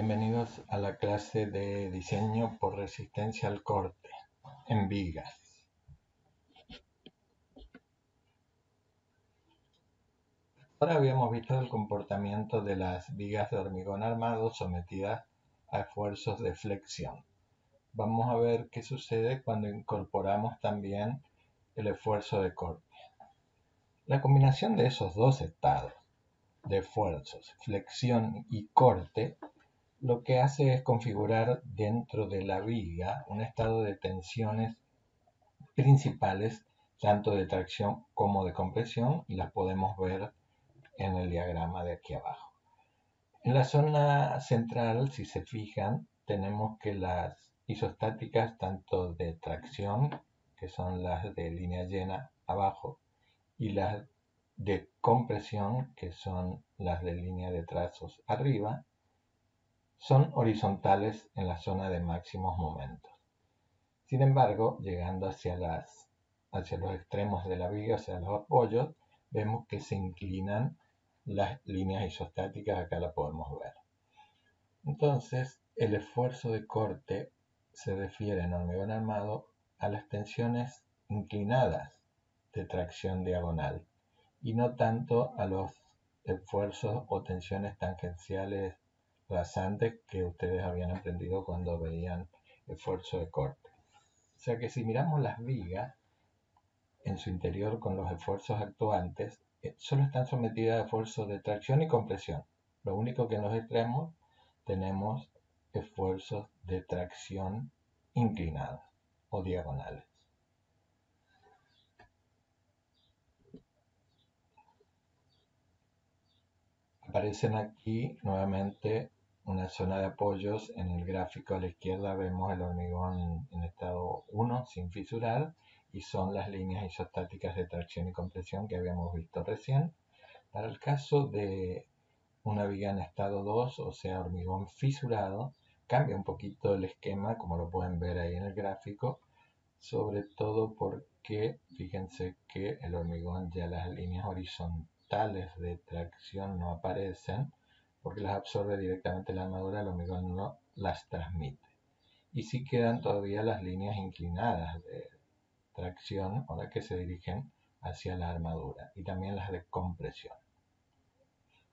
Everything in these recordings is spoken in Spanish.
bienvenidos a la clase de diseño por resistencia al corte en vigas. Ahora habíamos visto el comportamiento de las vigas de hormigón armado sometidas a esfuerzos de flexión. Vamos a ver qué sucede cuando incorporamos también el esfuerzo de corte. La combinación de esos dos estados de esfuerzos, flexión y corte, lo que hace es configurar dentro de la viga un estado de tensiones principales, tanto de tracción como de compresión, y las podemos ver en el diagrama de aquí abajo. En la zona central, si se fijan, tenemos que las isostáticas, tanto de tracción, que son las de línea llena abajo, y las de compresión, que son las de línea de trazos arriba, son horizontales en la zona de máximos momentos. Sin embargo, llegando hacia los extremos de la viga, hacia los apoyos, vemos que se inclinan las líneas isostáticas, acá la podemos ver. Entonces, el esfuerzo de corte se refiere en hormigón armado a las tensiones inclinadas de tracción diagonal y no tanto a los esfuerzos o tensiones tangenciales rasantes que ustedes habían aprendido cuando veían esfuerzo de corte. O sea que si miramos las vigas en su interior con los esfuerzos actuantes, solo están sometidas a esfuerzos de tracción y compresión. Lo único que en los extremos tenemos esfuerzos de tracción inclinados o diagonales. Aparecen aquí nuevamente una zona de apoyos. En el gráfico a la izquierda vemos el hormigón en estado 1 sin fisurar y son las líneas isostáticas de tracción y compresión que habíamos visto recién. Para el caso de una viga en estado 2, o sea hormigón fisurado, cambia un poquito el esquema, como lo pueden ver ahí en el gráfico, sobre todo porque fíjense que el hormigón, ya las líneas horizontales de tracción no aparecen porque las absorbe directamente la armadura, el hormigón no las transmite. Y sí quedan todavía las líneas inclinadas de tracción, ahora que se dirigen hacia la armadura, y también las de compresión.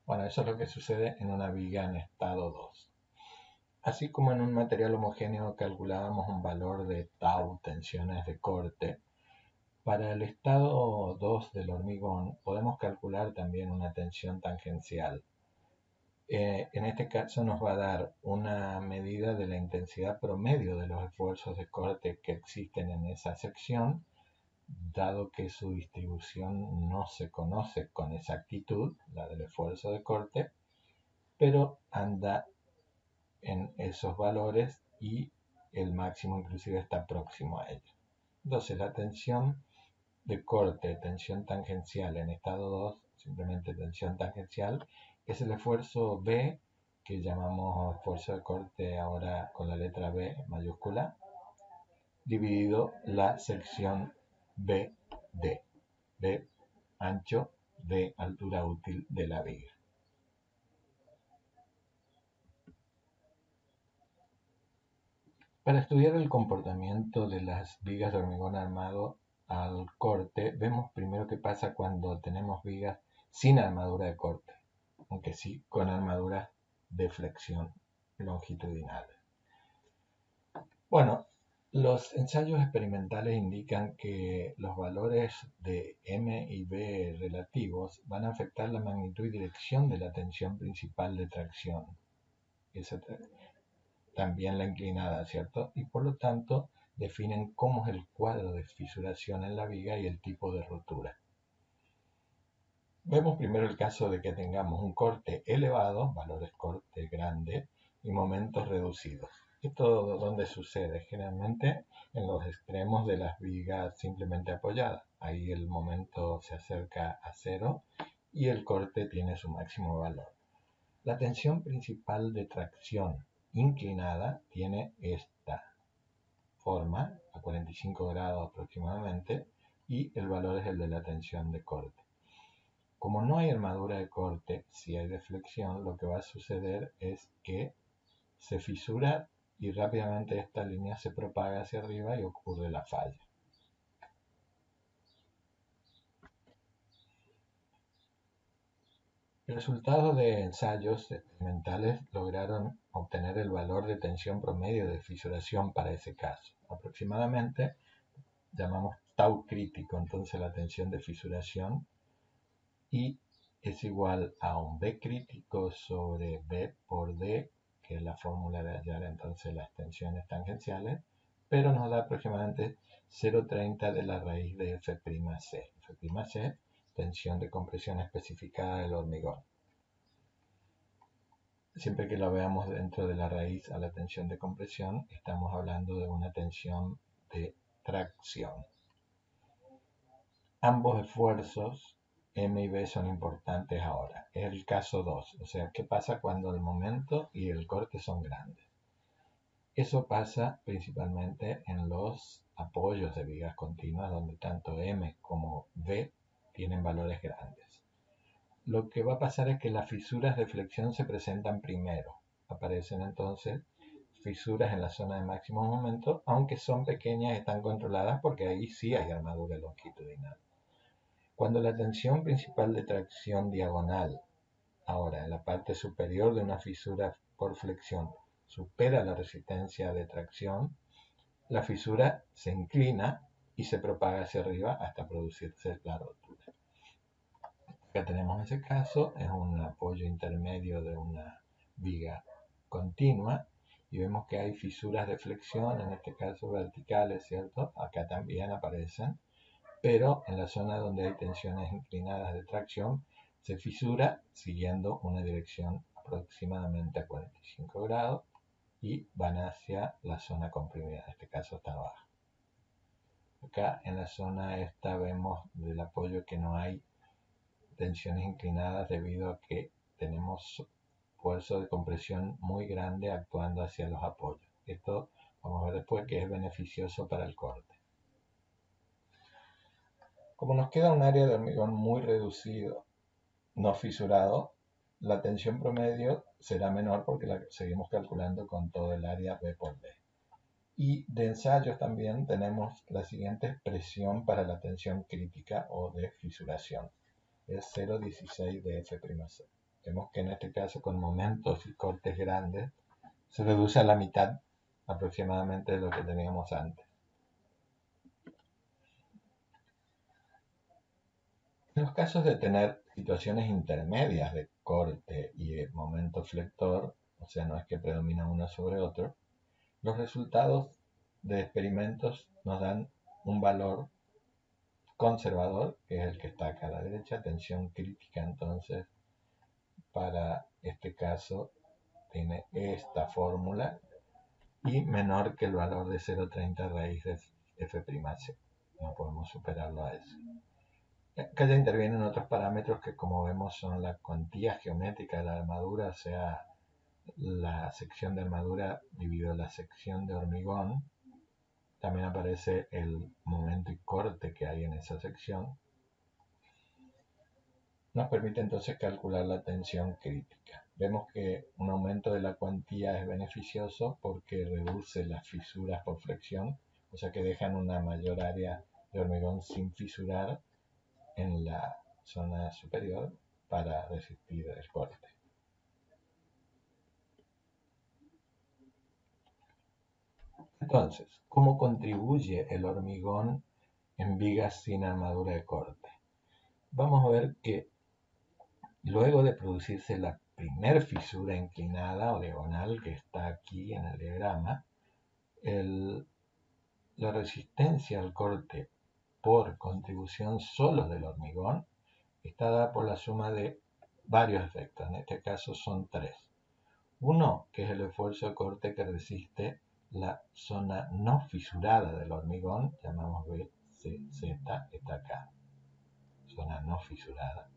Bueno, eso es lo que sucede en una viga en estado 2. Así como en un material homogéneo calculábamos un valor de tau, tensiones de corte, para el estado 2 del hormigón podemos calcular también una tensión tangencial. En este caso nos va a dar una medida de la intensidad promedio de los esfuerzos de corte que existen en esa sección, dado que su distribución no se conoce con exactitud, la del esfuerzo de corte, pero anda en esos valores y el máximo inclusive está próximo a ello. Entonces la tensión de corte, tensión tangencial en estado 2, simplemente tensión tangencial, es el esfuerzo B, que llamamos esfuerzo de corte ahora con la letra B mayúscula, dividido la sección BD, B ancho, D altura útil de la viga. Para estudiar el comportamiento de las vigas de hormigón armado al corte, vemos primero qué pasa cuando tenemos vigas sin armadura de corte, aunque sí con armaduras de flexión longitudinales. Bueno, los ensayos experimentales indican que los valores de M y B relativos van a afectar la magnitud y dirección de la tensión principal de tracción. También la inclinada, ¿cierto? Y por lo tanto definen cómo es el cuadro de fisuración en la viga y el tipo de rotura. Vemos primero el caso de que tengamos un corte elevado, valores corte grande, y momentos reducidos. ¿Esto dónde sucede? Generalmente en los extremos de las vigas simplemente apoyadas. Ahí el momento se acerca a cero y el corte tiene su máximo valor. La tensión principal de tracción inclinada tiene esta forma, a 45 grados aproximadamente, y el valor es el de la tensión de corte. Como no hay armadura de corte, si hay de flexión, lo que va a suceder es que se fisura y rápidamente esta línea se propaga hacia arriba y ocurre la falla. Resultados de ensayos experimentales lograron obtener el valor de tensión promedio de fisuración para ese caso. Aproximadamente llamamos tau crítico, entonces la tensión de fisuración, y es igual a un B crítico sobre B por D, que es la fórmula de hallar entonces las tensiones tangenciales, pero nos da aproximadamente 0,30 de la raíz de F'C. F'C, tensión de compresión especificada del hormigón. Siempre que lo veamos dentro de la raíz a la tensión de compresión, estamos hablando de una tensión de tracción. Ambos esfuerzos, M y B, son importantes ahora. Es el caso 2, o sea, ¿qué pasa cuando el momento y el corte son grandes? Eso pasa principalmente en los apoyos de vigas continuas, donde tanto M como B tienen valores grandes. Lo que va a pasar es que las fisuras de flexión se presentan primero. Aparecen entonces fisuras en la zona de máximo momento, aunque son pequeñas y están controladas porque ahí sí hay armadura longitudinal. Cuando la tensión principal de tracción diagonal, ahora en la parte superior de una fisura por flexión, supera la resistencia de tracción, la fisura se inclina y se propaga hacia arriba hasta producirse la rotura. Acá tenemos ese caso, es un apoyo intermedio de una viga continua y vemos que hay fisuras de flexión, en este caso verticales, ¿cierto? Acá también aparecen, pero en la zona donde hay tensiones inclinadas de tracción se fisura siguiendo una dirección aproximadamente a 45 grados y van hacia la zona comprimida, en este caso está abajo. Acá en la zona esta vemos del apoyo que no hay tensiones inclinadas debido a que tenemos esfuerzo de compresión muy grande actuando hacia los apoyos. Esto vamos a ver después que es beneficioso para el corte. Como nos queda un área de hormigón muy reducido, no fisurado, la tensión promedio será menor porque la seguimos calculando con todo el área B por B. Y de ensayos también tenemos la siguiente expresión para la tensión crítica o de fisuración. Es 0,16 de F'C. Vemos que en este caso con momentos y cortes grandes se reduce a la mitad aproximadamente de lo que teníamos antes. En los casos de tener situaciones intermedias de corte y de momento flector, o sea, no es que predomina uno sobre otro, los resultados de experimentos nos dan un valor conservador, que es el que está acá a la derecha, tensión crítica entonces, para este caso tiene esta fórmula y menor que el valor de 0,30 raíz de F'C. No podemos superarlo a eso. Acá ya intervienen otros parámetros que, como vemos, son la cuantía geométrica de la armadura, o sea, la sección de armadura dividido la sección de hormigón. También aparece el momento y corte que hay en esa sección. Nos permite entonces calcular la tensión crítica. Vemos que un aumento de la cuantía es beneficioso porque reduce las fisuras por flexión, o sea que dejan una mayor área de hormigón sin fisurar en la zona superior para resistir el corte. Entonces, ¿cómo contribuye el hormigón en vigas sin armadura de corte? Vamos a ver que luego de producirse la primer fisura inclinada o diagonal que está aquí en el diagrama, la resistencia al corte por contribución solo del hormigón está dada por la suma de varios efectos, en este caso son tres. Uno, que es el esfuerzo de corte que resiste la zona no fisurada del hormigón, llamamos BCZ, está acá, zona no fisurada.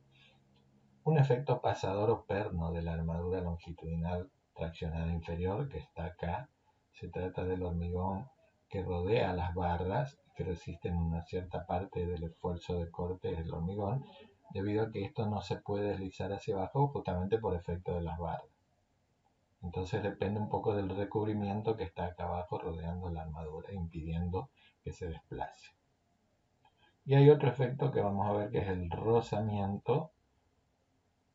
Un efecto pasador o perno de la armadura longitudinal traccionada inferior, que está acá, se trata del hormigón que rodea las barras y que resisten una cierta parte del esfuerzo de corte del hormigón, debido a que esto no se puede deslizar hacia abajo justamente por efecto de las barras. Entonces depende un poco del recubrimiento que está acá abajo rodeando la armadura, impidiendo que se desplace. Y hay otro efecto que vamos a ver, que es el rozamiento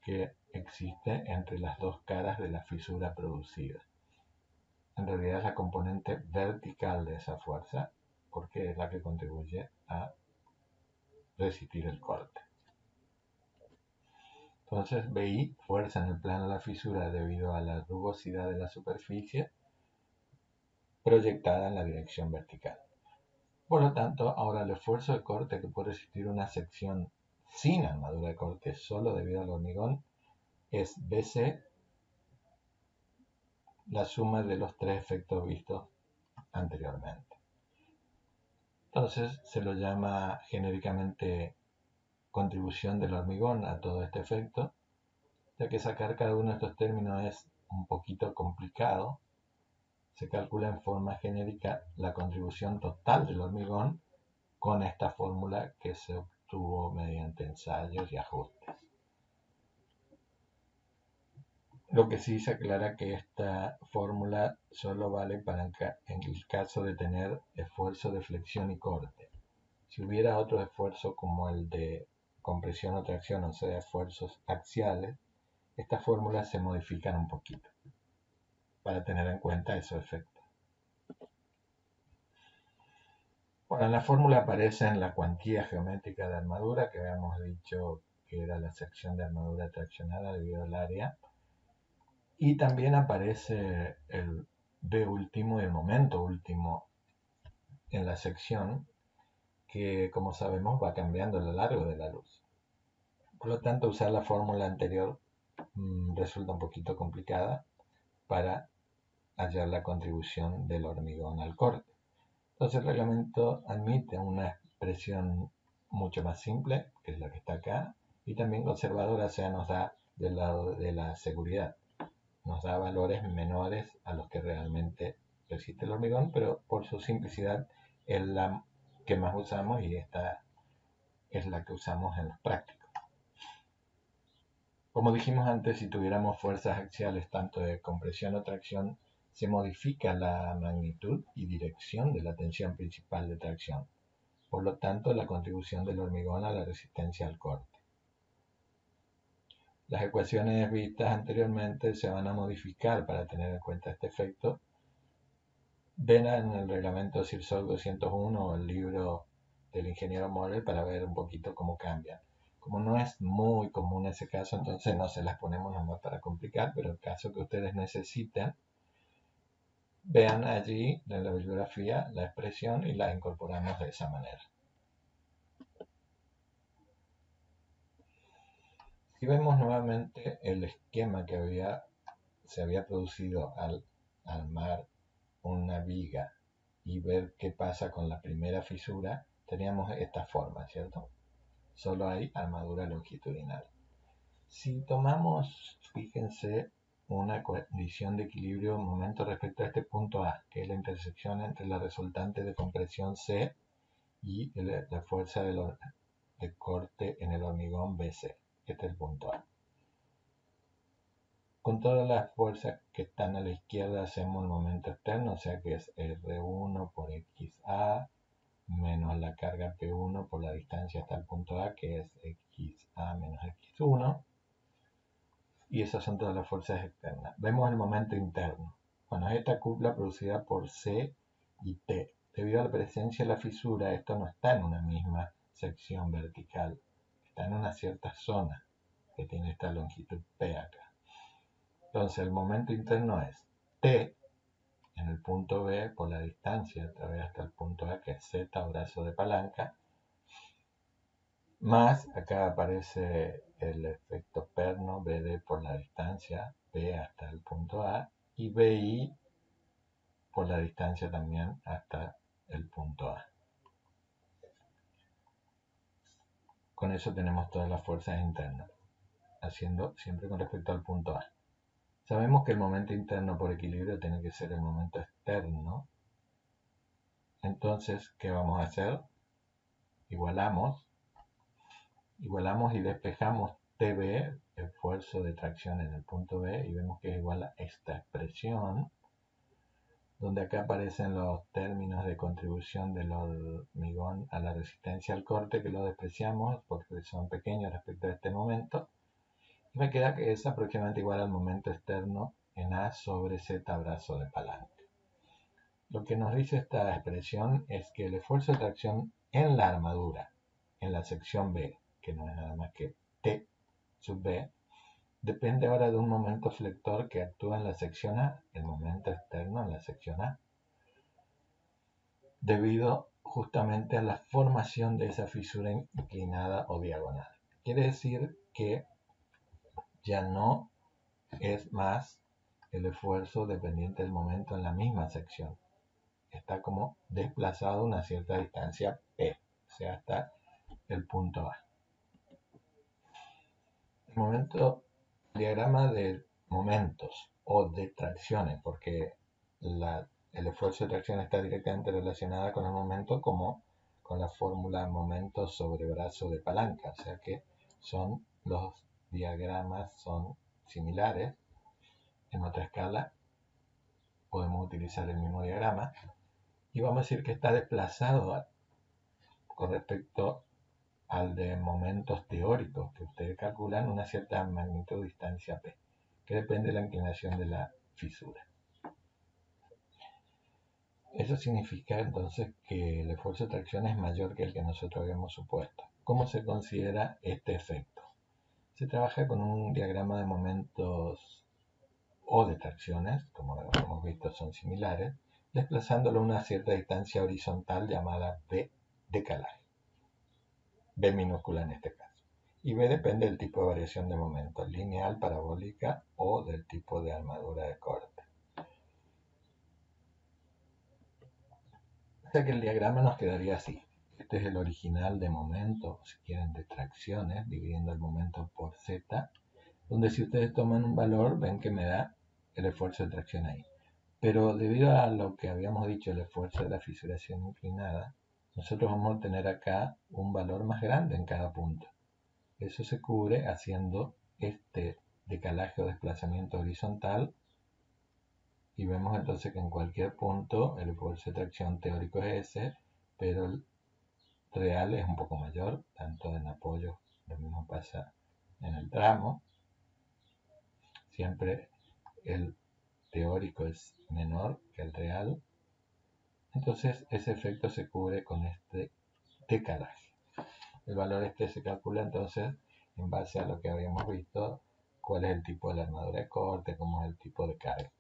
que existe entre las dos caras de la fisura producida. En realidad es la componente vertical de esa fuerza, porque es la que contribuye a resistir el corte. Entonces BI, fuerza en el plano de la fisura debido a la rugosidad de la superficie proyectada en la dirección vertical. Por lo tanto, ahora el esfuerzo de corte que puede resistir una sección sin armadura de corte solo debido al hormigón es BC, la suma de los tres efectos vistos anteriormente. Entonces se lo llama genéricamente contribución del hormigón a todo este efecto, ya que sacar cada uno de estos términos es un poquito complicado. Se calcula en forma genérica la contribución total del hormigón con esta fórmula que se obtuvo mediante ensayos y ajustes. Lo que sí se aclara que esta fórmula solo vale para en el caso de tener esfuerzo de flexión y corte. Si hubiera otro esfuerzo como el de compresión o tracción, o sea, esfuerzos axiales, estas fórmulas se modifican un poquito para tener en cuenta esos efectos. Bueno, en la fórmula aparecen la cuantía geométrica de armadura, que habíamos dicho que era la sección de armadura traccionada debido al área. Y también aparece el B último y el momento último en la sección, que como sabemos va cambiando a lo largo de la luz. Por lo tanto, usar la fórmula anterior resulta un poquito complicada para hallar la contribución del hormigón al corte. Entonces el reglamento admite una expresión mucho más simple, que es la que está acá, y también conservadora, o sea, nos da del lado de la seguridad. Nos da valores menores a los que realmente resiste el hormigón, pero por su simplicidad es la que más usamos y esta es la que usamos en los prácticos. Como dijimos antes, si tuviéramos fuerzas axiales tanto de compresión o tracción, se modifica la magnitud y dirección de la tensión principal de tracción. Por lo tanto, la contribución del hormigón a la resistencia al corte. Las ecuaciones vistas anteriormente se van a modificar para tener en cuenta este efecto. Ven en el reglamento CIRSOC 201 o el libro del ingeniero Morel para ver un poquito cómo cambian. Como no es muy común ese caso, entonces no se las ponemos nomás para complicar, pero el caso que ustedes necesiten, vean allí en la bibliografía la expresión y la incorporamos de esa manera. Si vemos nuevamente el esquema que se había producido al armar una viga y ver qué pasa con la primera fisura, teníamos esta forma, ¿cierto? Solo hay armadura longitudinal. Si tomamos, fíjense, una condición de equilibrio momento respecto a este punto A, que es la intersección entre la resultante de compresión C y la fuerza de corte en el hormigón BC. Este es el punto A. Con todas las fuerzas que están a la izquierda hacemos el momento externo, o sea que es R1 por XA menos la carga P1 por la distancia hasta el punto A, que es XA menos X1. Y esas son todas las fuerzas externas. Vemos el momento interno. Bueno, es esta cupla producida por C y T. Debido a la presencia de la fisura, esto no está en una misma sección vertical. Está en una cierta zona que tiene esta longitud P acá. Entonces el momento interno es T en el punto B por la distancia a través hasta el punto A, que es Z o brazo de palanca, más acá aparece el efecto perno BD por la distancia B hasta el punto A y BI por la distancia también hasta el punto A. Con eso tenemos todas las fuerzas internas, haciendo siempre con respecto al punto A. Sabemos que el momento interno por equilibrio tiene que ser el momento externo. Entonces, ¿qué vamos a hacer? Igualamos y despejamos TB esfuerzo de tracción en el punto B y vemos que es igual a esta expresión, donde acá aparecen los términos de contribución del hormigón a la resistencia al corte, que lo despreciamos porque son pequeños respecto a este momento, y me queda que es aproximadamente igual al momento externo en A sobre Z brazo de palanca. Lo que nos dice esta expresión es que el esfuerzo de tracción en la armadura, en la sección B, que no es nada más que T sub B, depende ahora de un momento flector que actúa en la sección A, el momento externo en la sección A, debido justamente a la formación de esa fisura inclinada o diagonal. Quiere decir que ya no es más el esfuerzo dependiente del momento en la misma sección. Está como desplazado a una cierta distancia P, o sea, hasta el punto A. El diagrama de momentos o de tracciones, porque el esfuerzo de tracción está directamente relacionada con el momento, como con la fórmula momento sobre brazo de palanca, o sea que los diagramas son similares. En otra escala podemos utilizar el mismo diagrama y vamos a decir que está desplazado con respecto al de momentos teóricos que ustedes calculan una cierta magnitud de distancia P, que depende de la inclinación de la fisura. Eso significa entonces que el esfuerzo de tracción es mayor que el que nosotros habíamos supuesto. ¿Cómo se considera este efecto? Se trabaja con un diagrama de momentos o de tracciones, como hemos visto son similares, desplazándolo a una cierta distancia horizontal llamada B decalaje. B minúscula en este caso. Y B depende del tipo de variación de momento, lineal, parabólica o del tipo de armadura de corte. O sea que el diagrama nos quedaría así. Este es el original de momento, si quieren, de tracciones, dividiendo el momento por Z, donde si ustedes toman un valor, ven que me da el esfuerzo de tracción ahí. Pero debido a lo que habíamos dicho, el esfuerzo de la fisuración inclinada, nosotros vamos a tener acá un valor más grande en cada punto. Eso se cubre haciendo este decalaje o desplazamiento horizontal y vemos entonces que en cualquier punto el esfuerzo de tracción teórico es ese, pero el real es un poco mayor, tanto en apoyo, lo mismo pasa en el tramo. Siempre el teórico es menor que el real. Entonces ese efecto se cubre con este decalaje. El valor este se calcula entonces en base a lo que habíamos visto, cuál es el tipo de la armadura de corte, cómo es el tipo de carga.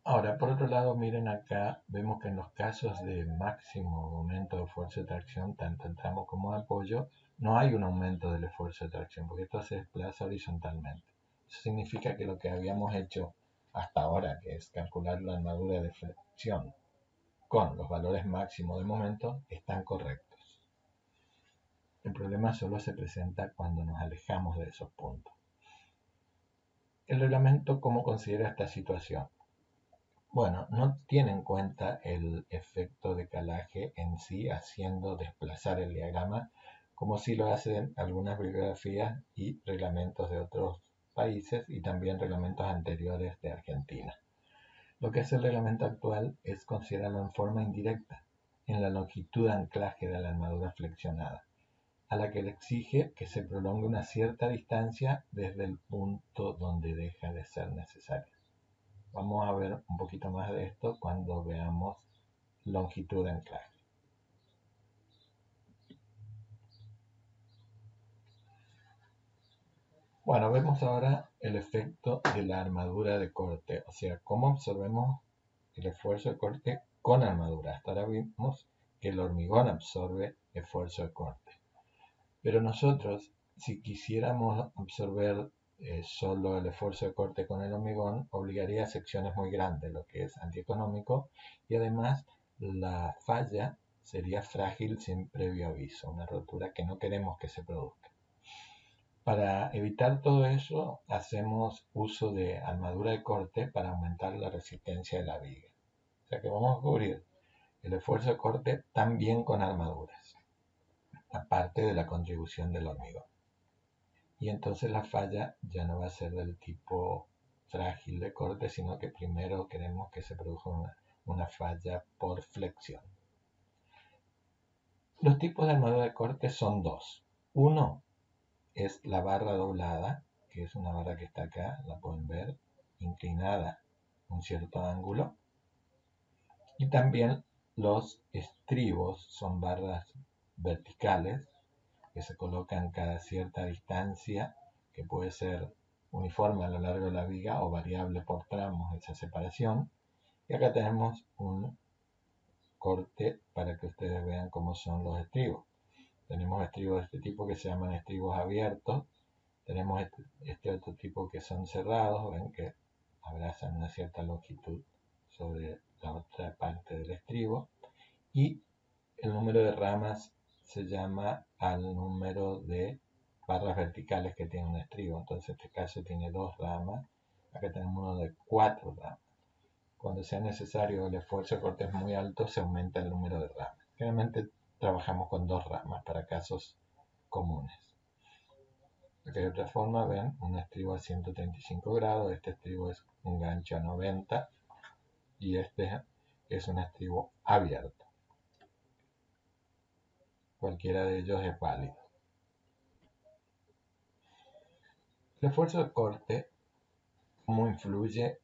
Ahora, por otro lado, miren acá, vemos que en los casos de máximo momento de fuerza de tracción, tanto en tramo como de apoyo, no hay un aumento del esfuerzo de tracción, porque esto se desplaza horizontalmente. Eso significa que lo que habíamos hecho hasta ahora, que es calcular la armadura de flexión con los valores máximos de momento, están correctos. El problema solo se presenta cuando nos alejamos de esos puntos. El reglamento, ¿cómo considera esta situación? Bueno, no tiene en cuenta el efecto de calaje en sí, haciendo desplazar el diagrama, como sí lo hacen algunas bibliografías y reglamentos de otros países y también reglamentos anteriores de Argentina. Lo que hace el reglamento actual es considerarlo en forma indirecta, en la longitud de anclaje de la armadura flexionada, a la que le exige que se prolongue una cierta distancia desde el punto donde deja de ser necesario. Vamos a ver un poquito más de esto cuando veamos longitud de anclaje. Bueno, vemos ahora el efecto de la armadura de corte, o sea, cómo absorbemos el esfuerzo de corte con armadura. Hasta ahora vimos que el hormigón absorbe esfuerzo de corte. Pero nosotros, si quisiéramos absorber solo el esfuerzo de corte con el hormigón, obligaría a secciones muy grandes, lo que es antieconómico, y además la falla sería frágil sin previo aviso, una rotura que no queremos que se produzca. Para evitar todo eso, hacemos uso de armadura de corte para aumentar la resistencia de la viga. O sea que vamos a cubrir el esfuerzo de corte también con armaduras, aparte de la contribución del hormigón. y entonces la falla ya no va a ser del tipo frágil de corte, sino que primero queremos que se produzca una falla por flexión. Los tipos de armadura de corte son dos. Uno es la barra doblada, que es una barra que está acá, la pueden ver, inclinada un cierto ángulo. Y también los estribos son barras verticales que se colocan cada cierta distancia, que puede ser uniforme a lo largo de la viga o variable por tramos esa separación. Y acá tenemos un corte para que ustedes vean cómo son los estribos. Tenemos estribos de este tipo que se llaman estribos abiertos. Tenemos este otro tipo que son cerrados, ven que abrazan una cierta longitud sobre la otra parte del estribo. Y el número de ramas se llama al número de barras verticales que tiene un estribo. Entonces en este caso tiene 2 ramas. Acá tenemos uno de 4 ramas. Cuando sea necesario el esfuerzo de corte es muy alto, se aumenta el número de ramas. Generalmente trabajamos con 2 ramas para casos comunes. De otra forma, ven, un estribo a 135 grados, este estribo es un gancho a 90 y este es un estribo abierto. Cualquiera de ellos es válido. El esfuerzo de corte, ¿cómo influye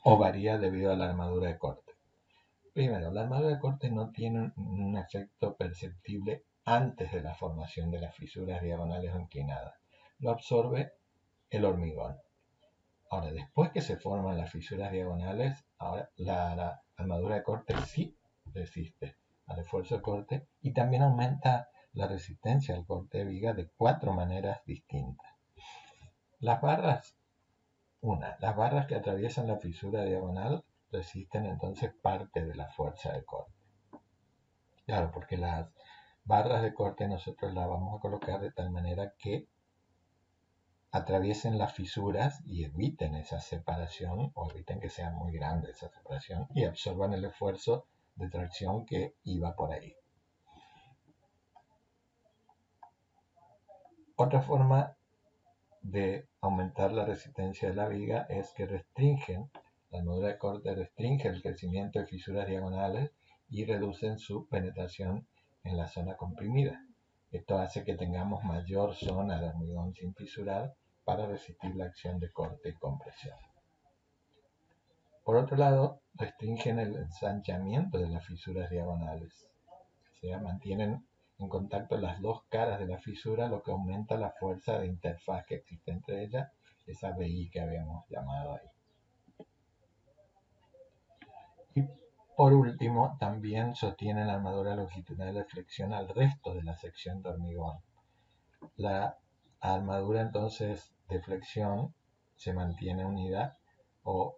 o varía debido a la armadura de corte? Primero, la armadura de corte no tiene un efecto perceptible antes de la formación de las fisuras diagonales o inclinadas. Lo absorbe el hormigón. Ahora, después que se forman las fisuras diagonales, ahora la armadura de corte sí resiste al esfuerzo de corte y también aumenta la resistencia al corte de viga de 4 maneras distintas. Las barras que atraviesan la fisura diagonal resisten entonces parte de la fuerza de corte. Claro, porque las barras de corte nosotros las vamos a colocar de tal manera que atraviesen las fisuras y eviten esa separación o eviten que sea muy grande esa separación y absorban el esfuerzo de tracción que iba por ahí. Otra forma de aumentar la resistencia de la viga es que la armadura de corte restringe el crecimiento de fisuras diagonales y reducen su penetración en la zona comprimida. Esto hace que tengamos mayor zona de hormigón sin fisurar para resistir la acción de corte y compresión. Por otro lado, restringen el ensanchamiento de las fisuras diagonales. O sea, mantienen en contacto las dos caras de la fisura, lo que aumenta la fuerza de interfaz que existe entre ellas, esa BI que habíamos llamado ahí. Y por último, también sostienen la armadura longitudinal de flexión al resto de la sección de hormigón. La armadura entonces de flexión se mantiene unida o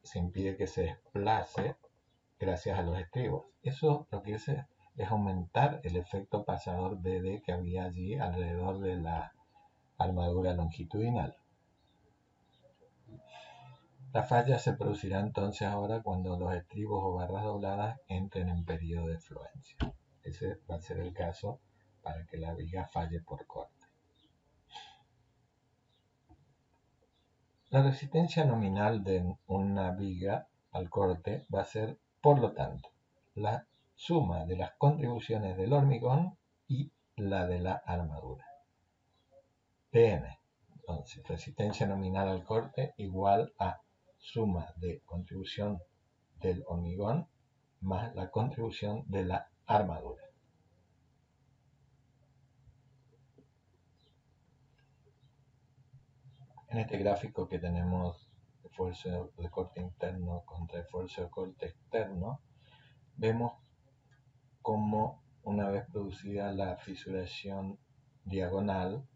se impide que se desplace gracias a los estribos. Eso lo que hace es aumentar el efecto pasador BD que había allí alrededor de la armadura longitudinal. La falla se producirá entonces ahora cuando los estribos o barras dobladas entren en periodo de fluencia. Ese va a ser el caso para que la viga falle por corte. La resistencia nominal de una viga al corte va a ser, por lo tanto, la suma de las contribuciones del hormigón y la de la armadura. Pn, entonces, resistencia nominal al corte igual a suma de contribución del hormigón más la contribución de la armadura. En este gráfico que tenemos esfuerzo de corte interno contra esfuerzo de corte externo, vemos cómo una vez producida la fisuración diagonal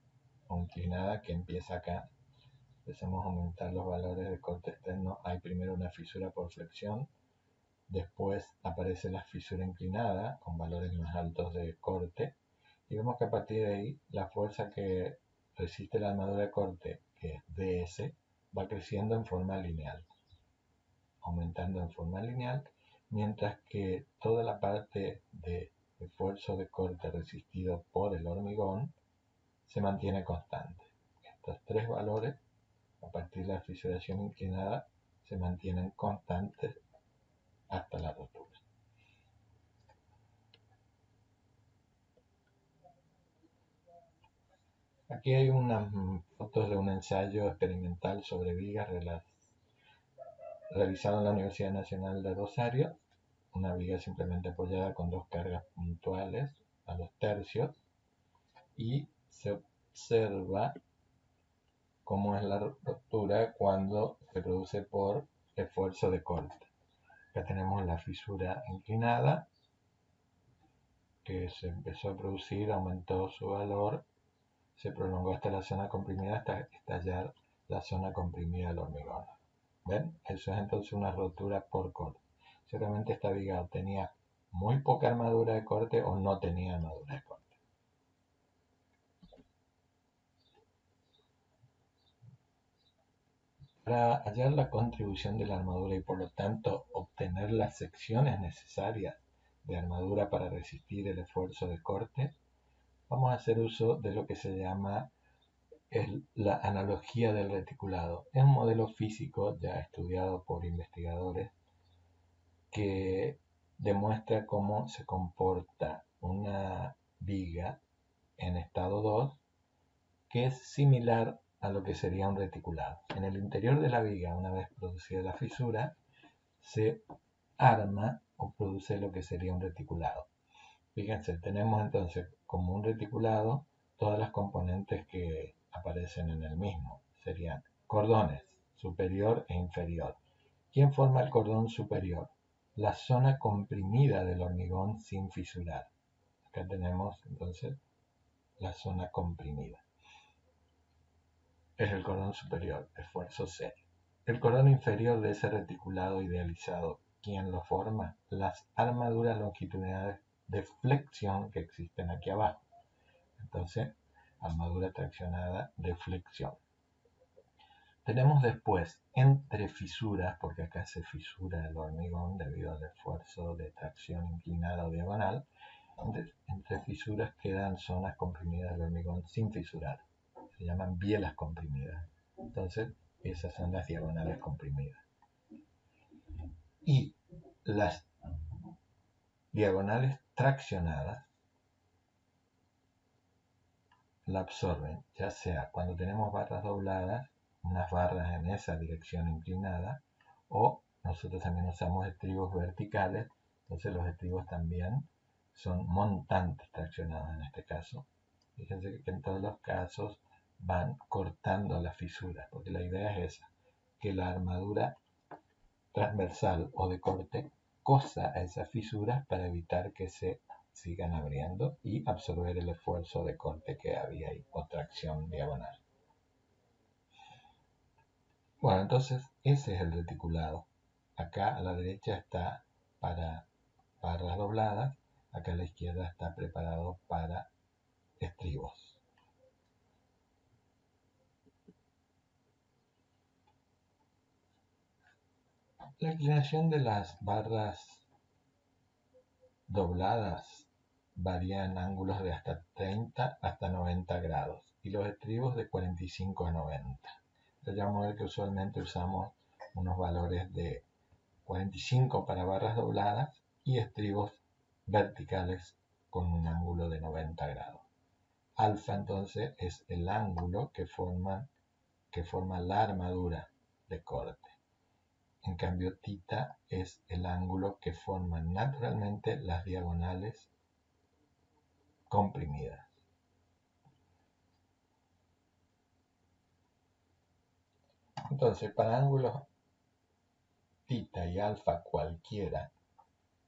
o inclinada que empieza acá, empezamos a aumentar los valores de corte externo, hay primero una fisura por flexión, después aparece la fisura inclinada con valores más altos de corte y vemos que a partir de ahí la fuerza que resiste la armadura de corte, que es ds, va creciendo en forma lineal, aumentando en forma lineal, mientras que toda la parte de esfuerzo de corte resistido por el hormigón se mantiene constante. Estos tres valores, a partir de la fisuración inclinada, se mantienen constantes hasta la rotura. Aquí hay unas fotos de un ensayo experimental sobre vigas realizado en la Universidad Nacional de Rosario. Una viga simplemente apoyada con dos cargas puntuales a los tercios, y se observa cómo es la ruptura cuando se produce por esfuerzo de corte. Acá tenemos la fisura inclinada que se empezó a producir, aumentó su valor, se prolongó hasta la zona comprimida hasta estallar la zona comprimida del hormigón. ¿Ven? Eso es entonces una rotura por corte. Seguramente esta viga tenía muy poca armadura de corte o no tenía armadura de corte. Para hallar la contribución de la armadura y por lo tanto obtener las secciones necesarias de armadura para resistir el esfuerzo de corte, vamos a hacer uso de lo que se llama la analogía del reticulado. Es un modelo físico ya estudiado por investigadores que demuestra cómo se comporta una viga en estado 2 que es similar a lo que sería un reticulado. En el interior de la viga, una vez producida la fisura, se arma o produce lo que sería un reticulado. Fíjense, tenemos entonces como un reticulado todas las componentes que aparecen en el mismo. Serían cordones superior e inferior. ¿Quién forma el cordón superior? La zona comprimida del hormigón sin fisurar. Acá tenemos entonces la zona comprimida. Es el cordón superior, esfuerzo C. El cordón inferior de ese reticulado idealizado, ¿quién lo forma? Las armaduras longitudinales de flexión que existen aquí abajo. Entonces, armadura traccionada de flexión. Tenemos después entre fisuras, porque acá se fisura el hormigón debido al esfuerzo de tracción inclinada o diagonal, entre fisuras quedan zonas comprimidas del hormigón sin fisurar. Se llaman bielas comprimidas. Entonces, esas son las diagonales comprimidas. Y las diagonales traccionadas la absorben, ya sea cuando tenemos barras dobladas, unas barras en esa dirección inclinada, o nosotros también usamos estribos verticales, entonces los estribos también son montantes traccionados en este caso. Fíjense que en todos los casos van cortando las fisuras, porque la idea es esa, que la armadura transversal o de corte cosa a esas fisuras para evitar que se sigan abriendo y absorber el esfuerzo de corte que había ahí, o tracción diagonal. Bueno, entonces ese es el reticulado. Acá a la derecha está para barras dobladas, acá a la izquierda está preparado para estribos. La inclinación de las barras dobladas varía en ángulos de hasta 30 hasta 90 grados y los estribos de 45 a 90. Vamos a ver que usualmente usamos unos valores de 45 para barras dobladas y estribos verticales con un ángulo de 90 grados. Alfa entonces es el ángulo que forma la armadura de corte. En cambio, tita es el ángulo que forman naturalmente las diagonales comprimidas. Entonces, para ángulos tita y alfa cualquiera,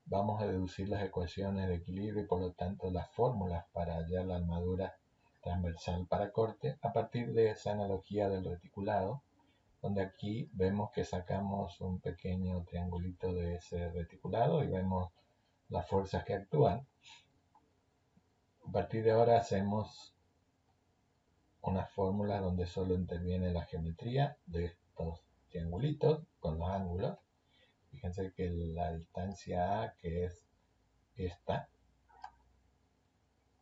vamos a deducir las ecuaciones de equilibrio y por lo tanto las fórmulas para hallar la armadura transversal para corte a partir de esa analogía del reticulado, donde aquí vemos que sacamos un pequeño triangulito de ese reticulado y vemos las fuerzas que actúan. A partir de ahora hacemos una fórmula donde solo interviene la geometría de estos triangulitos con los ángulos. Fíjense que la distancia A, que es esta,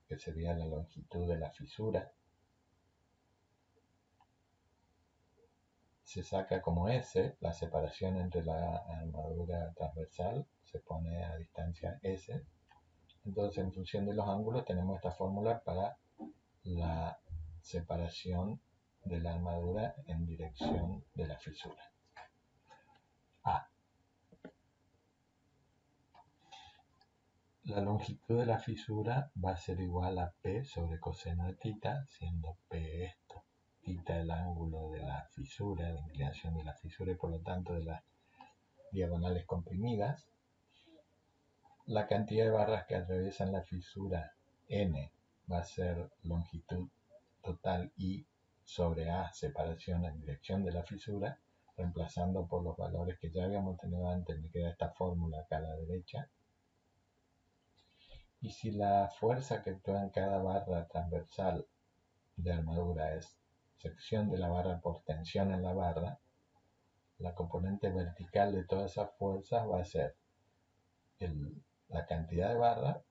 que sería la longitud de la fisura, se saca como S, la separación entre la armadura transversal se pone a distancia S. Entonces, en función de los ángulos, tenemos esta fórmula para la separación de la armadura en dirección de la fisura. A. La longitud de la fisura va a ser igual a P sobre coseno de tita, siendo P esto, tita el ángulo de la fisura, la inclinación de la fisura y por lo tanto de las diagonales comprimidas. La cantidad de barras que atraviesan la fisura N va a ser longitud total I sobre A, separación en dirección de la fisura, reemplazando por los valores que ya habíamos tenido antes. Me queda esta fórmula acá a la derecha. Y si la fuerza que actúa en cada barra transversal de armadura es sección de la barra por tensión en la barra, la componente vertical de todas esas fuerzas va a ser la cantidad de barra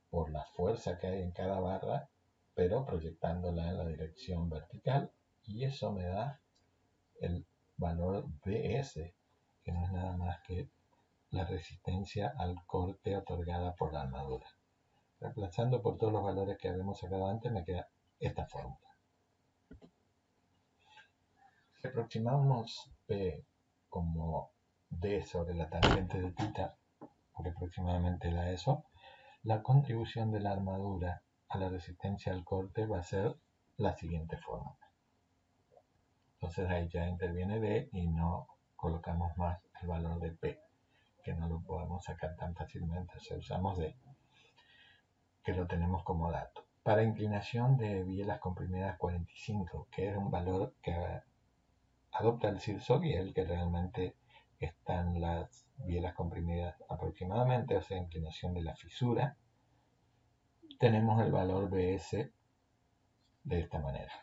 por la fuerza que hay en cada barra, pero proyectándola en la dirección vertical, y eso me da el valor Bs, que no es nada más que la resistencia al corte otorgada por la armadura. Reemplazando por todos los valores que habíamos sacado antes, me queda esta fórmula. Si aproximamos P como D sobre la tangente de θ, porque aproximadamente da eso, la contribución de la armadura a la resistencia al corte va a ser la siguiente fórmula. Entonces ahí ya interviene D y no colocamos más el valor de P, que no lo podemos sacar tan fácilmente. O sea, usamos D, que lo tenemos como dato. Para inclinación de bielas comprimidas 45, que es un valor que adopta el CIRSOC y el que realmente están las bielas comprimidas aproximadamente, o sea, inclinación de la fisura, tenemos el valor Bs de esta manera.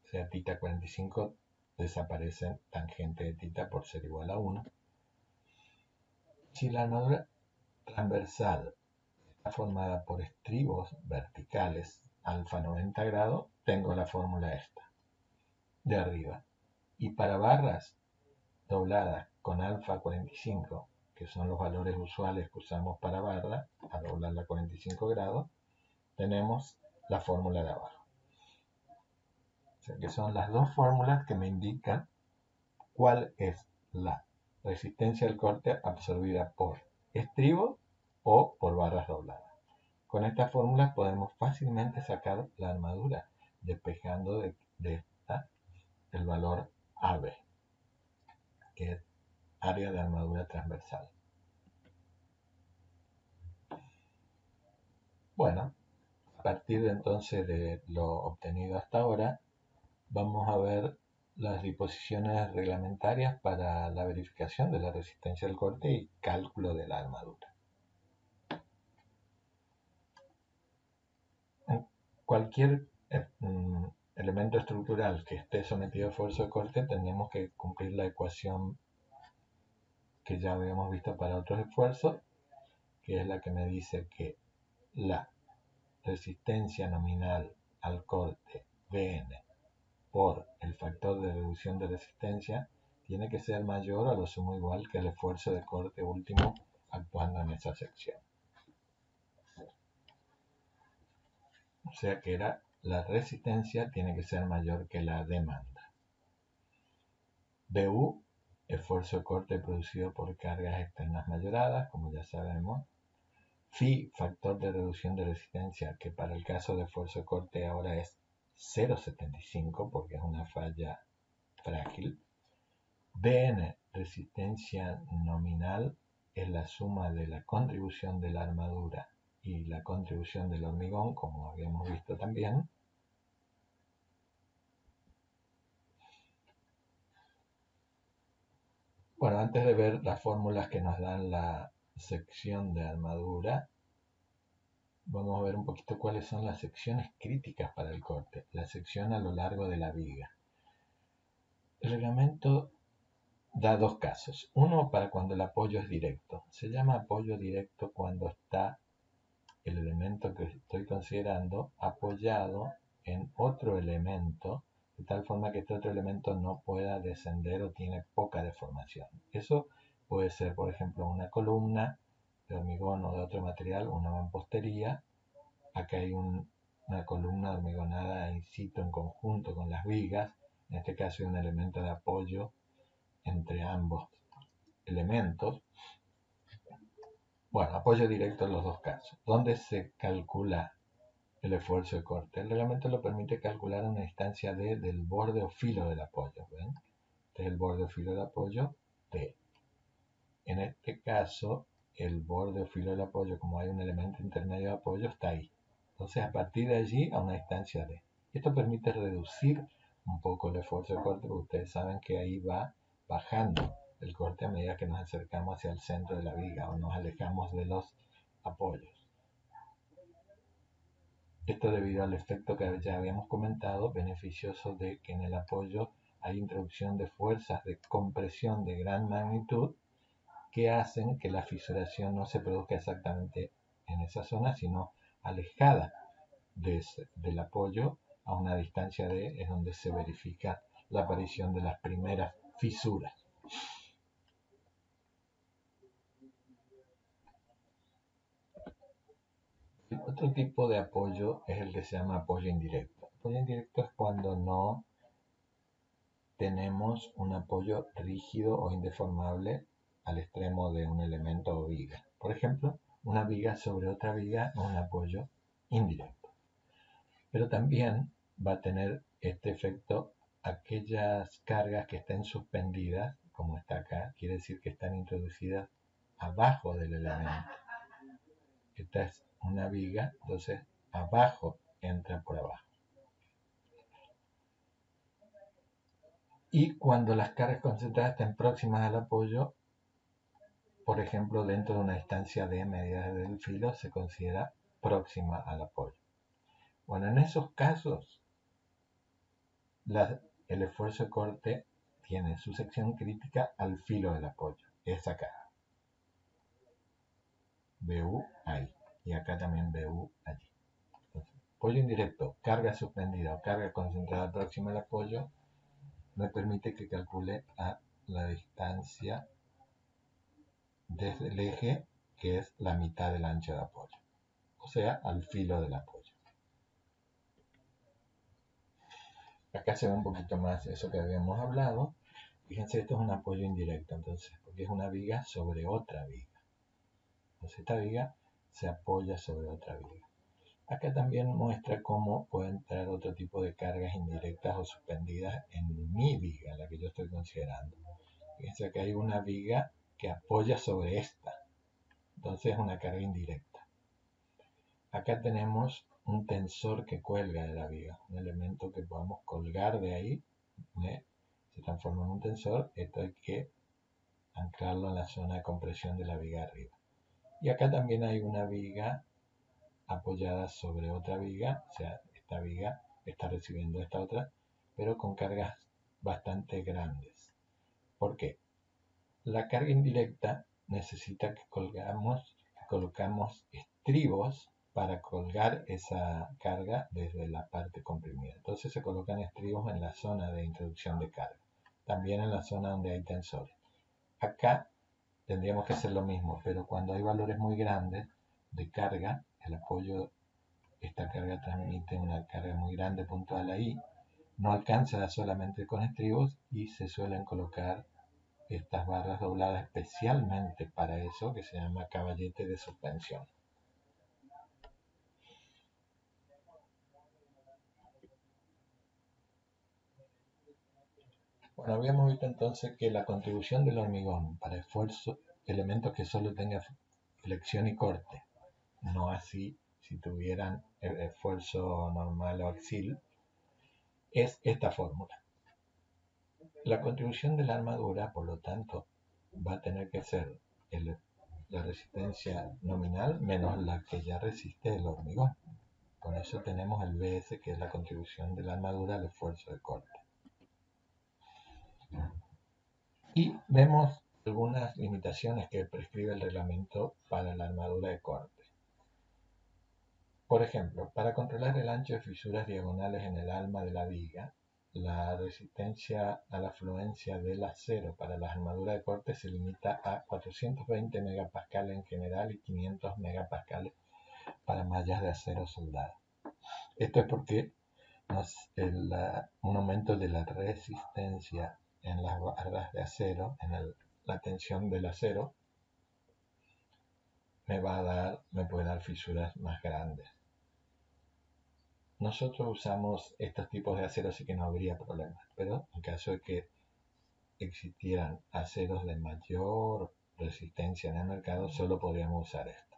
O sea, θ 45 desaparece tangente de θ por ser igual a 1. Si la armadura transversal está formada por estribos verticales alfa 90 grados, tengo la fórmula esta, de arriba. Y para barras dobladas con alfa 45, que son los valores usuales que usamos para barra, a doblarla a 45 grados, tenemos la fórmula de abajo. O sea que son las dos fórmulas que me indican cuál es la resistencia al corte absorbida por estribo o por barras dobladas. Con estas fórmulas podemos fácilmente sacar la armadura, despejando de esta el valor AB, que es área de armadura transversal. Bueno, a partir de entonces de lo obtenido hasta ahora, vamos a ver las disposiciones reglamentarias para la verificación de la resistencia al corte y cálculo de la armadura. Cualquier elemento estructural que esté sometido a esfuerzo de corte, tenemos que cumplir la ecuación que ya habíamos visto para otros esfuerzos, que es la que me dice que la resistencia nominal al corte Bn por el factor de reducción de resistencia tiene que ser mayor o a lo sumo igual que el esfuerzo de corte último actuando en esa sección. O sea que la resistencia tiene que ser mayor que la demanda. Du, esfuerzo de corte producido por cargas externas mayoradas, como ya sabemos. Phi, factor de reducción de resistencia, que para el caso de esfuerzo de corte ahora es 0,75 porque es una falla frágil. Bn, resistencia nominal, es la suma de la contribución de la armadura y la contribución del hormigón, como habíamos visto también. Bueno, antes de ver las fórmulas que nos dan la sección de armadura, vamos a ver un poquito cuáles son las secciones críticas para el corte. La sección a lo largo de la viga. El reglamento da dos casos. Uno para cuando el apoyo es directo. Se llama apoyo directo cuando está el elemento que estoy considerando apoyado en otro elemento de tal forma que este otro elemento no pueda descender o tiene poca deformación. Eso puede ser, por ejemplo, una columna de hormigón o de otro material, una mampostería. Acá hay una columna hormigonada in situ en conjunto con las vigas. En este caso hay un elemento de apoyo entre ambos elementos. Bueno, apoyo directo en los dos casos. ¿Dónde se calcula el esfuerzo de corte? El reglamento lo permite calcular a una distancia D del borde o filo del apoyo. ¿Ven? Este es el borde o filo del apoyo D. En este caso, el borde o filo del apoyo, como hay un elemento intermedio de apoyo, está ahí. Entonces, a partir de allí, a una distancia D. Esto permite reducir un poco el esfuerzo de corte, porque ustedes saben que ahí va bajando el corte a medida que nos acercamos hacia el centro de la viga o nos alejamos de los apoyos. Esto debido al efecto que ya habíamos comentado, beneficioso de que en el apoyo hay introducción de fuerzas de compresión de gran magnitud que hacen que la fisuración no se produzca exactamente en esa zona, sino alejada del apoyo a una distancia D, es donde se verifica la aparición de las primeras fisuras. El otro tipo de apoyo es el que se llama apoyo indirecto. Apoyo indirecto es cuando no tenemos un apoyo rígido o indeformable al extremo de un elemento o viga. Por ejemplo, una viga sobre otra viga es un apoyo indirecto. Pero también va a tener este efecto aquellas cargas que estén suspendidas, como está acá, quiere decir que están introducidas abajo del elemento. Esta es una viga, entonces abajo entra por abajo. Y cuando las cargas concentradas estén próximas al apoyo, por ejemplo, dentro de una distancia de medida del filo, se considera próxima al apoyo. Bueno, en esos casos, el esfuerzo de corte tiene su sección crítica al filo del apoyo. Es acá. BU ahí. Y acá también BU allí. Entonces, apoyo indirecto, carga suspendida o carga concentrada próxima al apoyo, me permite que calcule a la distancia desde el eje, que es la mitad del ancho de apoyo. O sea, al filo del apoyo. Acá se ve un poquito más eso que habíamos hablado. Fíjense, esto es un apoyo indirecto, entonces, porque es una viga sobre otra viga. Entonces esta viga se apoya sobre otra viga. Acá también muestra cómo puede entrar otro tipo de cargas indirectas o suspendidas en mi viga, la que yo estoy considerando. Fíjense que hay una viga que apoya sobre esta. Entonces es una carga indirecta. Acá tenemos un tensor que cuelga de la viga, un elemento que podemos colgar de ahí, se transforma en un tensor. Esto hay que anclarlo en la zona de compresión de la viga arriba. Y acá también hay una viga apoyada sobre otra viga, o sea, esta viga está recibiendo esta otra, pero con cargas bastante grandes. ¿Por qué? La carga indirecta necesita que colocamos estribos para colgar esa carga desde la parte comprimida. Entonces se colocan estribos en la zona de introducción de carga, también en la zona donde hay tensores. Acá tendríamos que hacer lo mismo, pero cuando hay valores muy grandes de carga, el apoyo, esta carga transmite una carga muy grande puntual ahí, no alcanza solamente con estribos y se suelen colocar estas barras dobladas especialmente para eso, que se llama caballete de suspensión. Bueno, habíamos visto entonces que la contribución del hormigón para esfuerzo, elementos que solo tengan flexión y corte, no así si tuvieran el esfuerzo normal o axil, es esta fórmula. La contribución de la armadura, por lo tanto, va a tener que ser la resistencia nominal menos la que ya resiste el hormigón. Con eso tenemos el BS, que es la contribución de la armadura al esfuerzo de corte. Y vemos algunas limitaciones que prescribe el reglamento para la armadura de corte. Por ejemplo, para controlar el ancho de fisuras diagonales en el alma de la viga, la resistencia a la fluencia del acero para las armaduras de corte se limita a 420 megapascales en general y 500 megapascales para mallas de acero soldado. Esto es porque un aumento de la resistencia en las barras de acero, la tensión del acero, me puede dar fisuras más grandes. Nosotros usamos estos tipos de acero, así que no habría problema, pero en caso de que existieran aceros de mayor resistencia en el mercado, solo podríamos usar esto.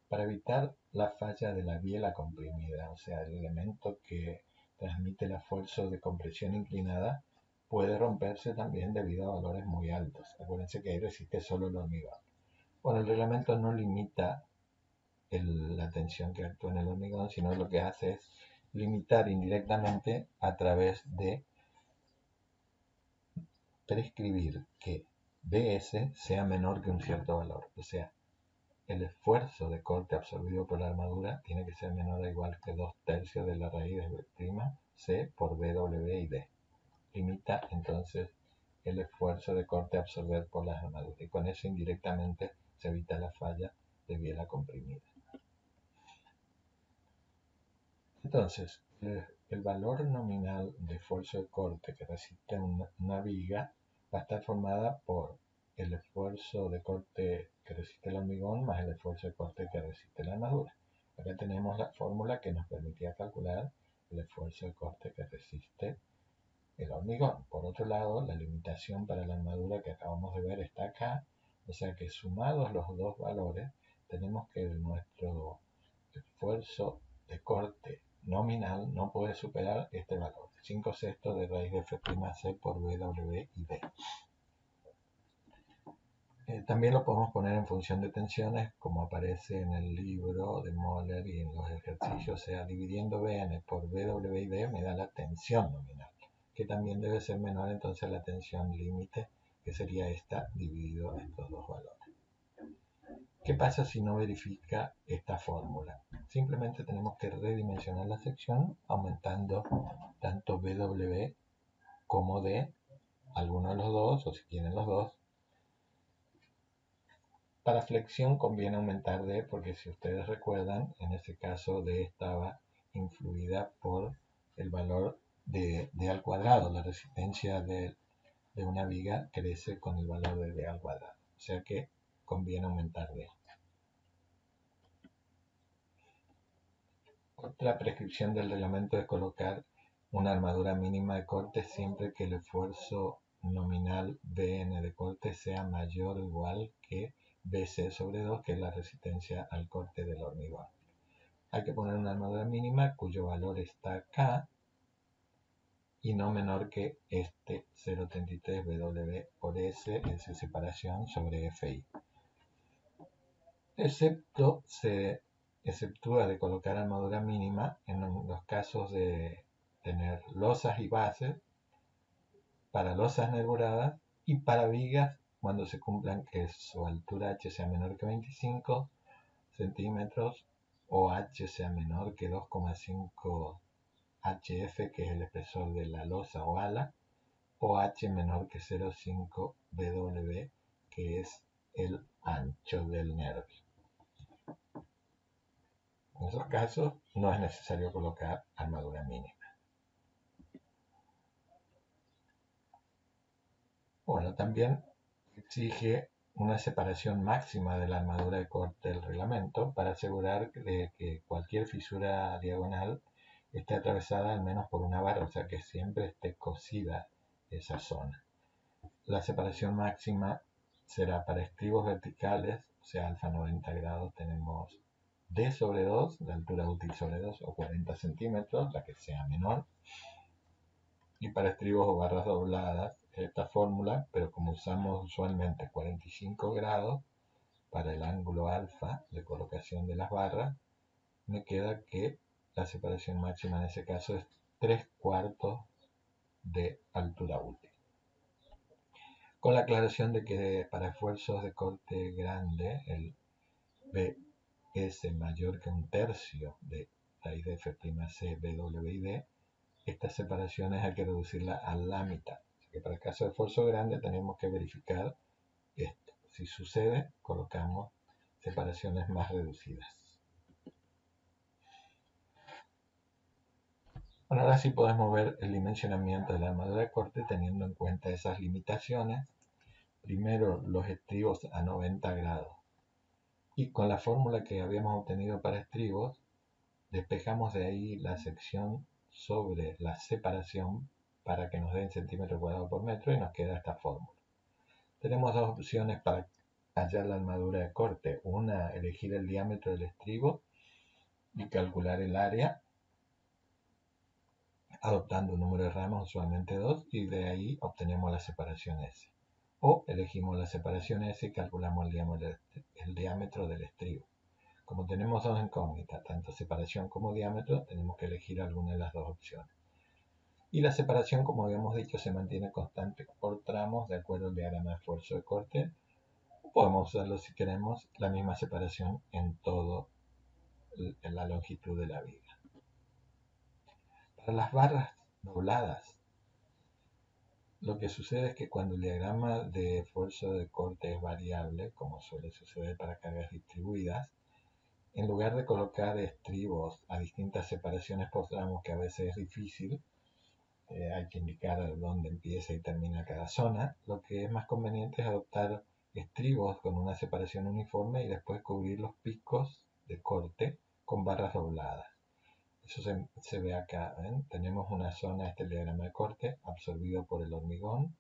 Para evitar la falla de la biela comprimida, o sea, el elemento que transmite la fuerza de compresión inclinada, puede romperse también debido a valores muy altos. Acuérdense que ahí resiste solo el hormigón. Bueno, el reglamento no limita la tensión que actúa en el hormigón, sino lo que hace es limitar indirectamente a través de prescribir que Bs sea menor que un cierto valor. O sea, el esfuerzo de corte absorbido por la armadura tiene que ser menor o igual que 2/3 de la raíz de prima C por BW y D. Limita entonces el esfuerzo de corte a absorber por las armaduras y con eso indirectamente se evita la falla de biela comprimida. Entonces, el valor nominal de esfuerzo de corte que resiste una viga va a estar formada por el esfuerzo de corte que resiste el hormigón más el esfuerzo de corte que resiste la armadura. Acá tenemos la fórmula que nos permitía calcular el esfuerzo de corte que resiste el hormigón. Por otro lado, la limitación para la armadura que acabamos de ver está acá, o sea que sumados los dos valores, tenemos que nuestro esfuerzo de corte nominal no puede superar este valor, 5/6 de raíz de F'C por BW y D. También lo podemos poner en función de tensiones, como aparece en el libro de Moller y en los ejercicios, o sea, dividiendo Bn por BW y D me da la tensión nominal, que también debe ser menor entonces a la tensión límite, que sería esta dividido estos dos valores. ¿Qué pasa si no verifica esta fórmula? Simplemente tenemos que redimensionar la sección aumentando tanto BW como D, alguno de los dos, o si tienen los dos. Para flexión conviene aumentar D porque si ustedes recuerdan, en ese caso D estaba influida por el valor de D al cuadrado. La resistencia de una viga crece con el valor de D al cuadrado. O sea que conviene aumentar D. Otra prescripción del reglamento es colocar una armadura mínima de corte siempre que el esfuerzo nominal Bn de corte sea mayor o igual que Bc sobre 2, que es la resistencia al corte del hormigón. Hay que poner una armadura mínima cuyo valor está acá y no menor que este 0.33 W por S, S separación sobre Fi. Excepto se exceptúa de colocar armadura mínima en los casos de tener losas y bases, para losas nebuladas y para vigas cuando se cumplan que su altura h sea menor que 25 centímetros o h sea menor que 2,5 hf, que es el espesor de la losa o ala, o h menor que 0,5 bw, que es el ancho del nervio. En esos casos no es necesario colocar armadura mínima. Bueno, también exige una separación máxima de la armadura de corte del reglamento para asegurar que cualquier fisura diagonal esté atravesada al menos por una barra, o sea que siempre esté cosida esa zona. La separación máxima será para estribos verticales, o sea, alfa 90 grados tenemos D sobre 2, la altura útil sobre 2 o 40 centímetros, la que sea menor. Y para estribos o barras dobladas, esta fórmula, pero como usamos usualmente 45 grados para el ángulo alfa de colocación de las barras, me queda que la separación máxima en ese caso es 3/4 de altura útil. Con la aclaración de que para esfuerzos de corte grande, el B es mayor que 1/3 de raíz de F'C BW y D, estas separaciones hay que reducirlas a la mitad. Así que para el caso de esfuerzo grande tenemos que verificar esto. Si sucede, colocamos separaciones más reducidas. Bueno, ahora sí podemos ver el dimensionamiento de la armadura de corte teniendo en cuenta esas limitaciones. Primero, los estribos a 90 grados. Y con la fórmula que habíamos obtenido para estribos, despejamos de ahí la sección sobre la separación para que nos den centímetros cuadrados por metro y nos queda esta fórmula. Tenemos dos opciones para hallar la armadura de corte. Una, elegir el diámetro del estribo y calcular el área adoptando un número de ramas, usualmente 2, y de ahí obtenemos la separación S. O elegimos la separación S y calculamos el diámetro del estribo. Como tenemos dos incógnitas, tanto separación como diámetro, tenemos que elegir alguna de las dos opciones. Y la separación, como habíamos dicho, se mantiene constante por tramos de acuerdo al diagrama de esfuerzo de corte. Podemos usarlo si queremos, la misma separación en toda la longitud de la viga. Para las barras dobladas, lo que sucede es que cuando el diagrama de esfuerzo de corte es variable, como suele suceder para cargas distribuidas, en lugar de colocar estribos a distintas separaciones por tramos, que a veces es difícil, hay que indicar dónde empieza y termina cada zona, lo que es más conveniente es adoptar estribos con una separación uniforme y después cubrir los picos de corte con barras dobladas. Eso se ve acá, ¿ven? Tenemos una zona, este es el diagrama de corte, absorbido por el hormigón,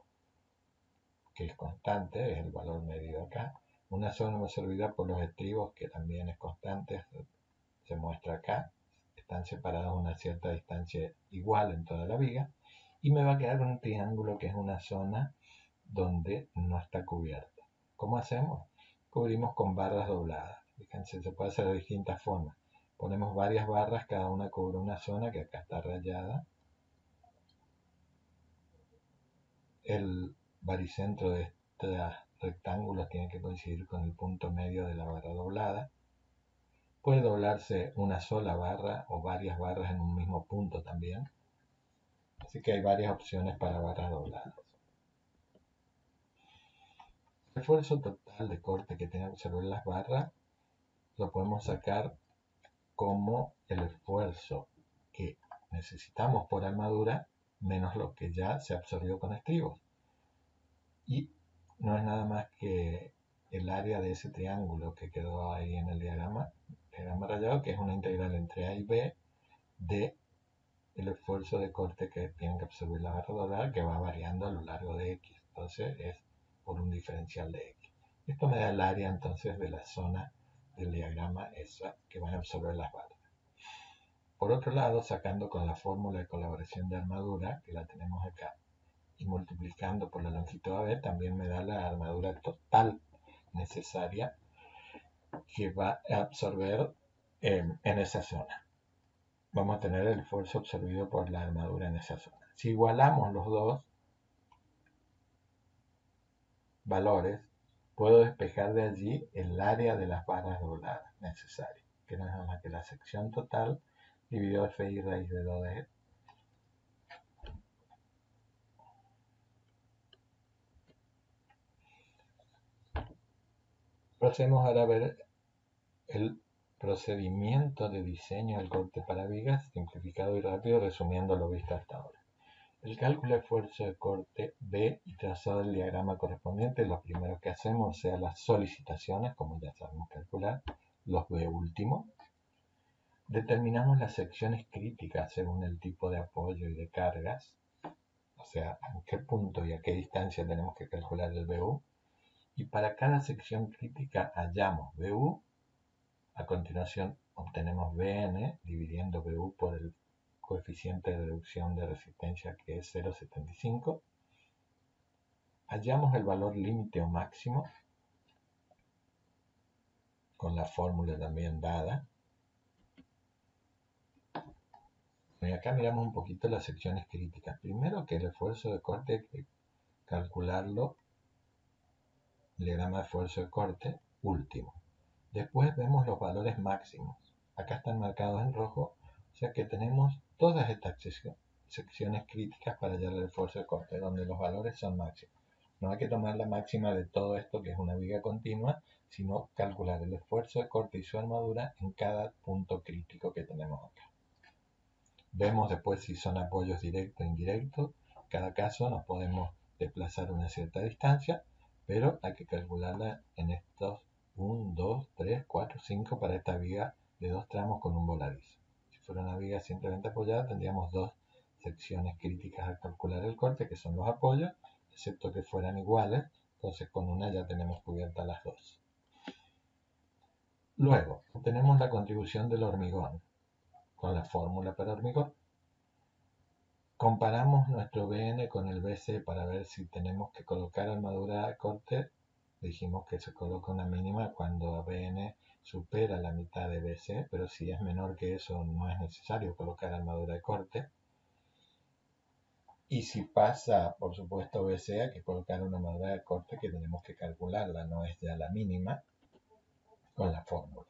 que es constante, es el valor medido acá. Una zona absorbida por los estribos, que también es constante, se muestra acá. Están separados a una cierta distancia igual en toda la viga. Y me va a quedar un triángulo que es una zona donde no está cubierta. ¿Cómo hacemos? Cubrimos con barras dobladas. Fíjense, se puede hacer de distintas formas. Ponemos varias barras, cada una cubre una zona que acá está rayada. El baricentro de estos rectángulos tiene que coincidir con el punto medio de la barra doblada. Puede doblarse una sola barra o varias barras en un mismo punto también. Así que hay varias opciones para barras dobladas. El esfuerzo total de corte que tengan que observar las barras lo podemos sacar como el esfuerzo que necesitamos por armadura menos lo que ya se absorbió con estribos. Y no es nada más que el área de ese triángulo que quedó ahí en el diagrama rayado, que es una integral entre A y B de el esfuerzo de corte que tiene que absorber la barra doblada, que va variando a lo largo de X. Entonces es por un diferencial de X. Esto me da el área entonces de la zona del diagrama esa que van a absorber las barras. Por otro lado, sacando con la fórmula de colaboración de armadura, que la tenemos acá, y multiplicando por la longitud AB, también me da la armadura total necesaria que va a absorber en esa zona. Vamos a tener el esfuerzo absorbido por la armadura en esa zona. Si igualamos los dos valores, puedo despejar de allí el área de las barras dobladas necesarias, que no es nada más que la sección total dividido Fi raíz de 2 de Procedemos ahora a ver el procedimiento de diseño del corte para vigas, simplificado y rápido, resumiendo lo visto hasta ahora. El cálculo de esfuerzo de corte B y trazado del diagrama correspondiente, lo primero que hacemos sea las solicitaciones, como ya sabemos calcular, los B últimos. Determinamos las secciones críticas según el tipo de apoyo y de cargas, o sea, en qué punto y a qué distancia tenemos que calcular el BU. Y para cada sección crítica hallamos BU. A continuación obtenemos Bn dividiendo BU por el coeficiente de reducción de resistencia, que es 0,75. Hallamos el valor límite o máximo con la fórmula también dada. Y acá miramos un poquito las secciones críticas. Primero, que el esfuerzo de corte hay que calcularlo, el diagrama de esfuerzo de corte último. Después vemos los valores máximos. Acá están marcados en rojo, o sea que tenemos todas estas secciones críticas para hallar el esfuerzo de corte, donde los valores son máximos. No hay que tomar la máxima de todo esto, que es una viga continua, sino calcular el esfuerzo de corte y su armadura en cada punto crítico que tenemos acá. Vemos después si son apoyos directos o indirectos. En cada caso nos podemos desplazar una cierta distancia, pero hay que calcularla en estos 1, 2, 3, 4, 5 para esta viga de 2 tramos con un voladizo. Si fuera una viga simplemente apoyada, tendríamos 2 secciones críticas al calcular el corte, que son los apoyos, excepto que fueran iguales. Entonces con una ya tenemos cubiertas las dos. Luego, tenemos la contribución del hormigón con la fórmula para hormigón. Comparamos nuestro BN con el BC para ver si tenemos que colocar armadura de corte. Dijimos que se coloca una mínima cuando BN supera la mitad de BC, pero si es menor que eso no es necesario colocar armadura de corte. Y si pasa, por supuesto, BC, hay que colocar una armadura de corte que tenemos que calcularla, no es ya la mínima, con la fórmula.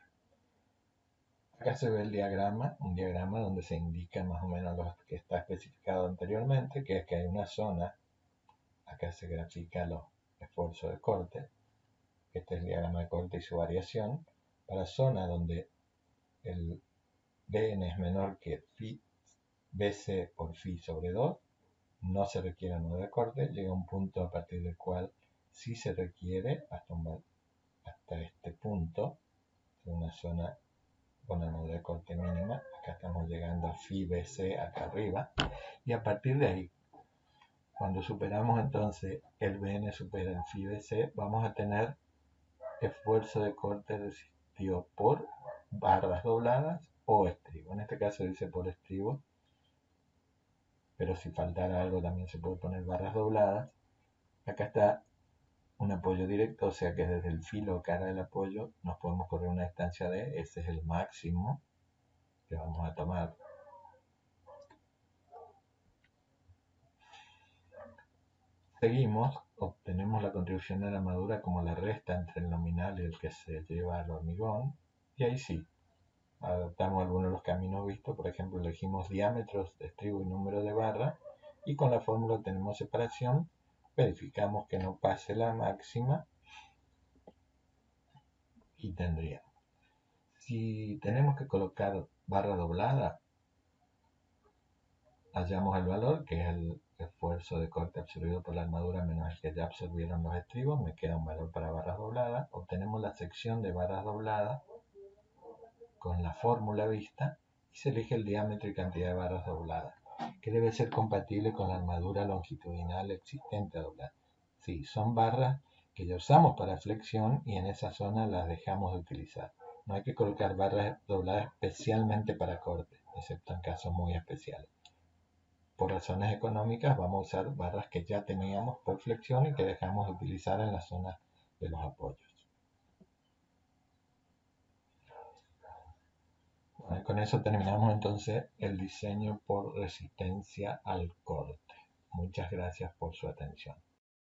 Acá se ve el diagrama, un diagrama donde se indica más o menos lo que está especificado anteriormente, que es que hay una zona, acá se grafica los esfuerzos de corte, este es el diagrama de corte y su variación, para zona donde el BN es menor que BC por phi sobre 2, no se requiere armadura de corte, llega un punto a partir del cual sí se requiere hasta este punto, una zona con armadura de corte mínima. Acá estamos llegando a phi BC acá arriba, y a partir de ahí, cuando superamos entonces el BN supera el phi BC, vamos a tener esfuerzo de corte resistido por barras dobladas o estribo. En este caso dice por estribo, pero si faltara algo también se puede poner barras dobladas. Acá está un apoyo directo, o sea que desde el filo o cara del apoyo nos podemos correr una distancia de, ese es el máximo que vamos a tomar. Seguimos, obtenemos la contribución de la armadura como la resta entre el nominal y el que se lleva al hormigón, y ahí sí, adaptamos algunos de los caminos vistos. Por ejemplo, elegimos diámetros de estribo y número de barra, y con la fórmula tenemos separación, verificamos que no pase la máxima, y tendríamos. Si tenemos que colocar barra doblada, hallamos el valor, que es el esfuerzo de corte absorbido por la armadura menos el que ya absorbieron los estribos, me queda un valor para barras dobladas. Obtenemos la sección de barras dobladas con la fórmula vista y se elige el diámetro y cantidad de barras dobladas, que debe ser compatible con la armadura longitudinal existente a doblar. Sí, son barras que ya usamos para flexión y en esa zona las dejamos de utilizar. No hay que colocar barras dobladas especialmente para corte, excepto en casos muy especiales. Por razones económicas vamos a usar barras que ya teníamos por flexión y que dejamos de utilizar en la zona de los apoyos. Bueno, con eso terminamos entonces el diseño por resistencia al corte. Muchas gracias por su atención.